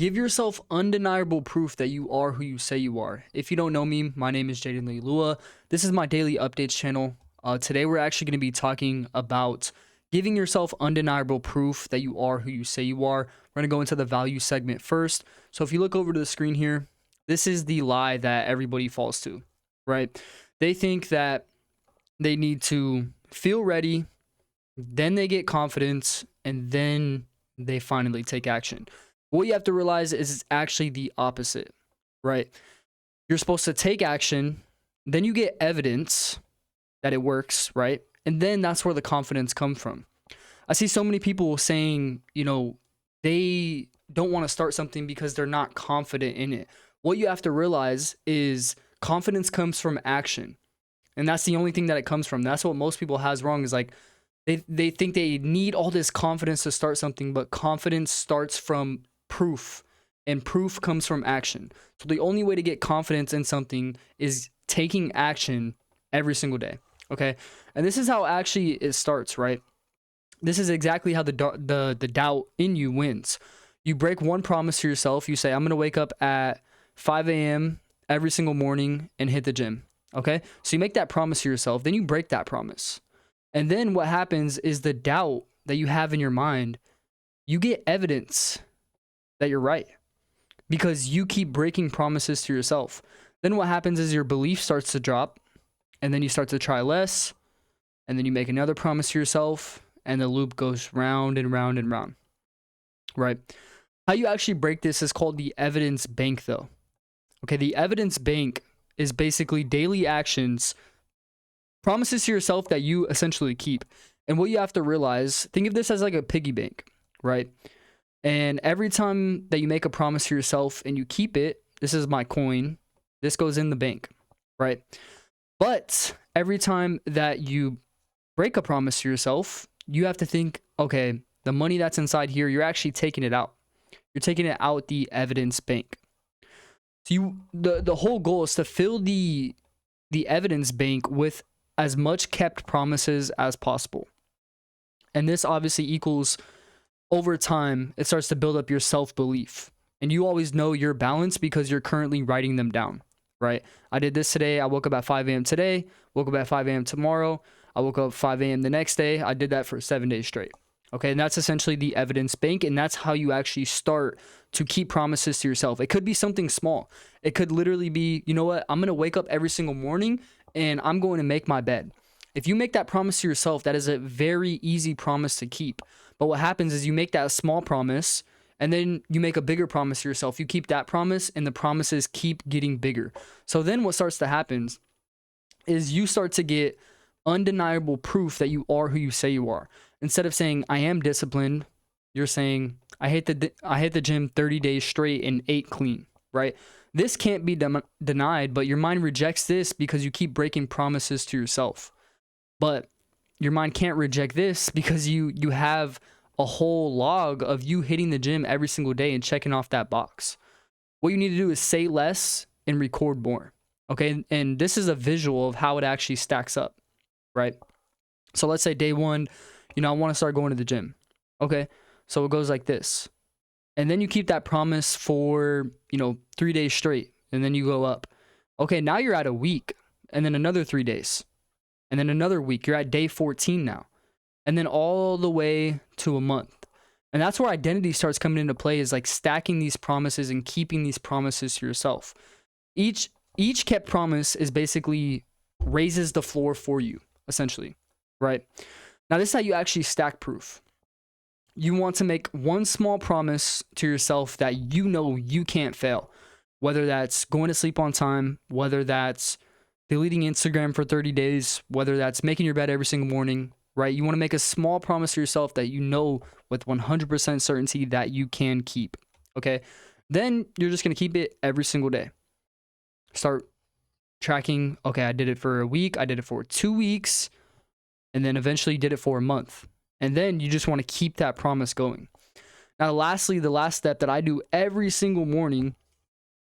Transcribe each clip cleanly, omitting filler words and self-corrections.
Give yourself undeniable proof that you are who you say you are. If you don't know me, my name is Jaden Lee Lua. This is my daily updates channel. Today, we're actually going to be talking about giving yourself undeniable proof that you are who you say you are. We're going to go into the value segment first. So if you look over to the screen here, this is the lie that everybody falls to, right? They think that they need to feel ready, then they get confidence, and then they finally take action. What you have to realize is it's actually the opposite, right? You're supposed to take action, then you get evidence that it works, right? And then that's where the confidence comes from. I see so many people saying, they don't want to start something because they're not confident in it. What you have to realize is confidence comes from action. And that's the only thing that it comes from. That's what most people has wrong, is like they think they need all this confidence to start something, but confidence starts from proof, and proof comes from action. So the only way to get confidence in something is taking action every single day. Okay. And this is how actually it starts, right? This is exactly how the doubt in you wins. You break one promise to yourself. You say, I'm going to wake up at 5 a.m. every single morning and hit the gym. Okay. So you make that promise to yourself, then you break that promise. And then what happens is the doubt that you have in your mind, you get evidence that you're right because you keep breaking promises to yourself. Then what happens is your belief starts to drop, and then you start to try less, and then you make another promise to yourself, and the loop goes round and round and round, right? How you actually break this is called the evidence bank, though. Okay, the evidence bank is basically daily actions, promises to yourself that you essentially keep. And what you have to realize, think of this as like a piggy bank, right? And every time that you make a promise to yourself and you keep it, this is my coin, this goes in the bank, right? But every time that you break a promise to yourself, you have to think, okay, the money that's inside here, you're actually taking it out. You're taking it out the evidence bank. So the whole goal is to fill the evidence bank with as much kept promises as possible. And this obviously equals, over time, it starts to build up your self-belief. And you always know your balance because you're currently writing them down, right? I did this today. I woke up at 5 a.m. today, woke up at 5 a.m. tomorrow. I woke up 5 a.m. the next day. I did that for 7 days straight. Okay, and that's essentially the evidence bank, and that's how you actually start to keep promises to yourself. It could be something small. It could literally be, you know what, I'm going to wake up every single morning and I'm going to make my bed. If you make that promise to yourself, that is a very easy promise to keep. But what happens is you make that a small promise, and then you make a bigger promise to yourself. You keep that promise, and the promises keep getting bigger. So then what starts to happen is you start to get undeniable proof that you are who you say you are. Instead of saying, I am disciplined, you're saying, I hit the gym 30 days straight and ate clean, right? This can't be denied, but your mind rejects this because you keep breaking promises to yourself. But your mind can't reject this because you have a whole log of you hitting the gym every single day and checking off that box. What you need to do is say less and record more. Okay. And this is a visual of how it actually stacks up, right? So let's say day one, I want to start going to the gym. Okay. So it goes like this. And then you keep that promise for, 3 days straight. And then you go up. Okay. Now you're at a week, and then another 3 days. And then another week, you're at day 14 now. And then all the way to a month. And that's where identity starts coming into play, is like stacking these promises and keeping these promises to yourself. Each kept promise is basically raises the floor for you, essentially, right? Now, this is how you actually stack proof. You want to make one small promise to yourself that you know you can't fail, whether that's going to sleep on time, whether that's deleting Instagram for 30 days, whether that's making your bed every single morning, right? You want to make a small promise to yourself that you know with 100% certainty that you can keep, okay? Then you're just going to keep it every single day. Start tracking, okay, I did it for a week, I did it for 2 weeks, and then eventually did it for a month. And then you just want to keep that promise going. Now, lastly, the last step that I do every single morning,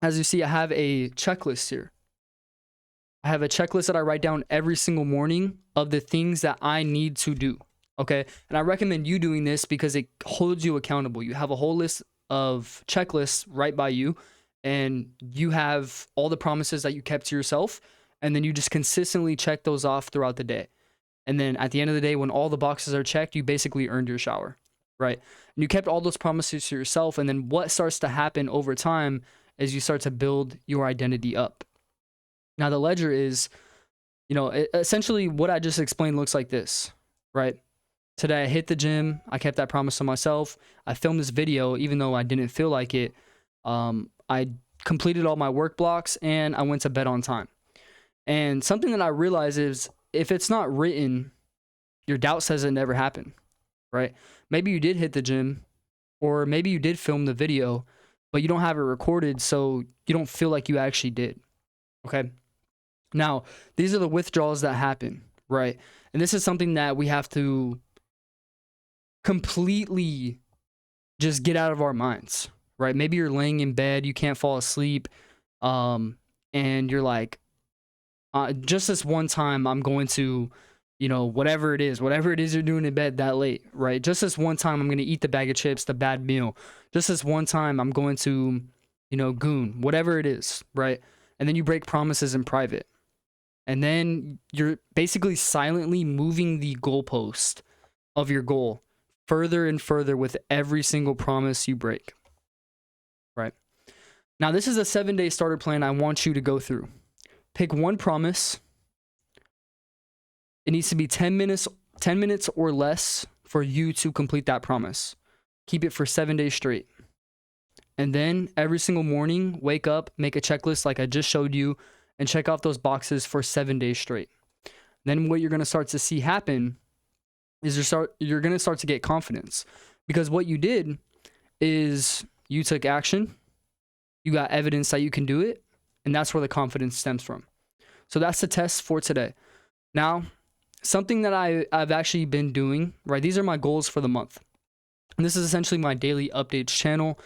as you see, I have a checklist here. I have a checklist that I write down every single morning of the things that I need to do. Okay. And I recommend you doing this because it holds you accountable. You have a whole list of checklists right by you, and you have all the promises that you kept to yourself, and then you just consistently check those off throughout the day. And then at the end of the day, when all the boxes are checked, you basically earned your shower, right? And you kept all those promises to yourself. And then what starts to happen over time is you start to build your identity up. Now, the ledger is, essentially what I just explained looks like this, right? Today I hit the gym. I kept that promise to myself. I filmed this video, even though I didn't feel like it. I completed all my work blocks and I went to bed on time. And something that I realize is if it's not written, your doubt says it never happened, right? Maybe you did hit the gym, or maybe you did film the video, but you don't have it recorded, so you don't feel like you actually did, okay? Now, these are the withdrawals that happen, right? And this is something that we have to completely just get out of our minds, right? Maybe you're laying in bed, you can't fall asleep, and you're like, just this one time I'm going to, whatever it is you're doing in bed that late, right? Just this one time I'm going to eat the bag of chips, the bad meal. Just this one time I'm going to, goon, whatever it is, right? And then you break promises in private. And then you're basically silently moving the goalpost of your goal further and further with every single promise you break, right? Now, this is a 7-day starter plan I want you to go through. Pick one promise. It needs to be 10 minutes or less for you to complete that promise. Keep it for 7 days straight. And then every single morning, wake up, make a checklist like I just showed you, and check off those boxes for 7 days straight. Then what you're going to start to see happen is you're going to start to get confidence, because what you did is you took action, you got evidence that you can do it, and that's where the confidence stems from. So that's the test for today. Now, something that I've actually been doing, right? These are my goals for the month. And this is essentially my daily updates channel,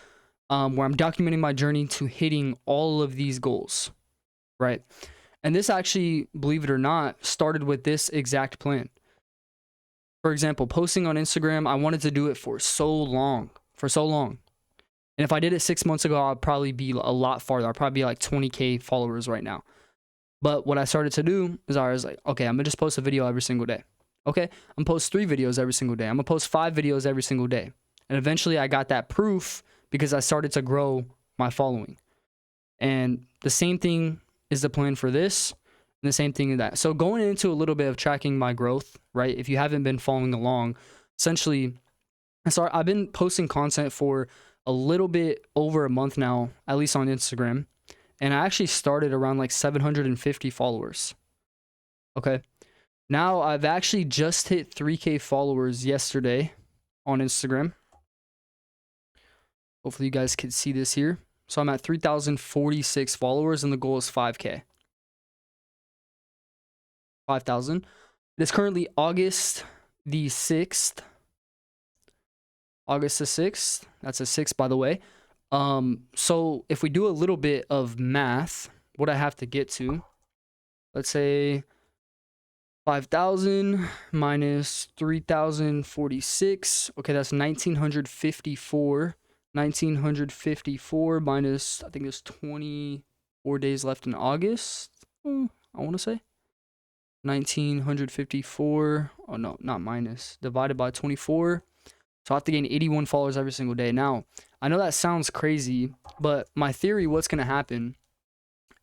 where I'm documenting my journey to hitting all of these goals, right? And this actually, believe it or not, started with this exact plan. For example, posting on Instagram, I wanted to do it for so long. And if I did it 6 months ago, I'd probably be a lot farther. I'd probably be like 20K followers right now. But what I started to do is I was like, okay, I'm going to just post a video every single day. Okay, I'm going to post 3 videos every single day. I'm going to post 5 videos every single day. And eventually I got that proof because I started to grow my following. And the same thing is the plan for this, and the same thing in that. So going into a little bit of tracking my growth, right? If you haven't been following along, essentially, I've been posting content for a little bit over a month now, at least on Instagram. And I actually started around like 750 followers. Okay. Now I've actually just hit 3K followers yesterday on Instagram. Hopefully you guys can see this here. So I'm at 3,046 followers and the goal is 5K. 5,000. It is currently August the 6th. August the 6th. That's a 6, by the way. So if we do a little bit of math, what I have to get to, let's say 5,000 minus 3,046. Okay, that's 1,954. 1,954 minus, I think there's 24 days left in August. I want to say 1,954. Oh no, not minus. Divided by 24. So I have to gain 81 followers every single day. Now, I know that sounds crazy, but my theory, what's going to happen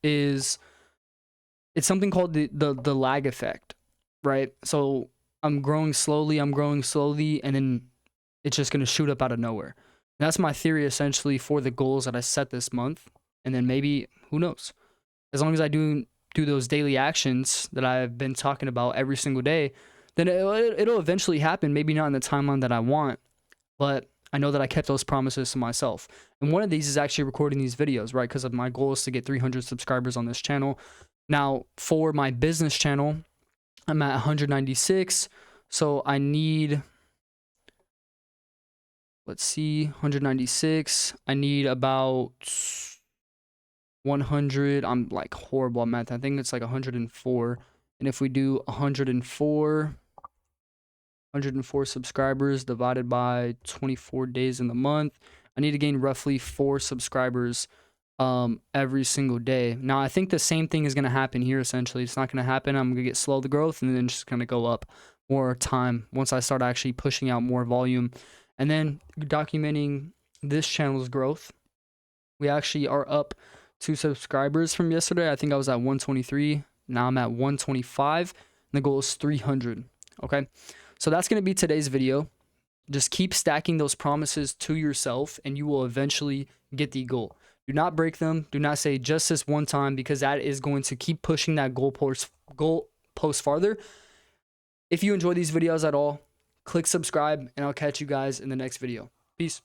is it's something called the lag effect, right? So I'm growing slowly, and then it's just going to shoot up out of nowhere. And that's my theory essentially for the goals that I set this month. And then maybe, who knows? As long as I do those daily actions that I've been talking about every single day, then it'll eventually happen. Maybe not in the timeline that I want, but I know that I kept those promises to myself. And one of these is actually recording these videos, right? Because my goal is to get 300 subscribers on this channel. Now, for my business channel, I'm at 196. So I need, let's see, 196. I need about 100. I'm like horrible at math. I think it's like 104. And if we do 104 subscribers divided by 24 days in the month, I need to gain roughly 4 subscribers every single day. Now, I think the same thing is going to happen here. Essentially, it's not going to happen. I'm going to get slow the growth and then just going to go up more time once I start actually pushing out more volume and then documenting this channel's growth. We actually are up 2 subscribers from yesterday. I think I was at 123. Now I'm at 125. And the goal is 300. Okay. So that's going to be today's video. Just keep stacking those promises to yourself and you will eventually get the goal. Do not break them. Do not say just this one time, because that is going to keep pushing that goal post farther. If you enjoy these videos at all, click subscribe and I'll catch you guys in the next video. Peace.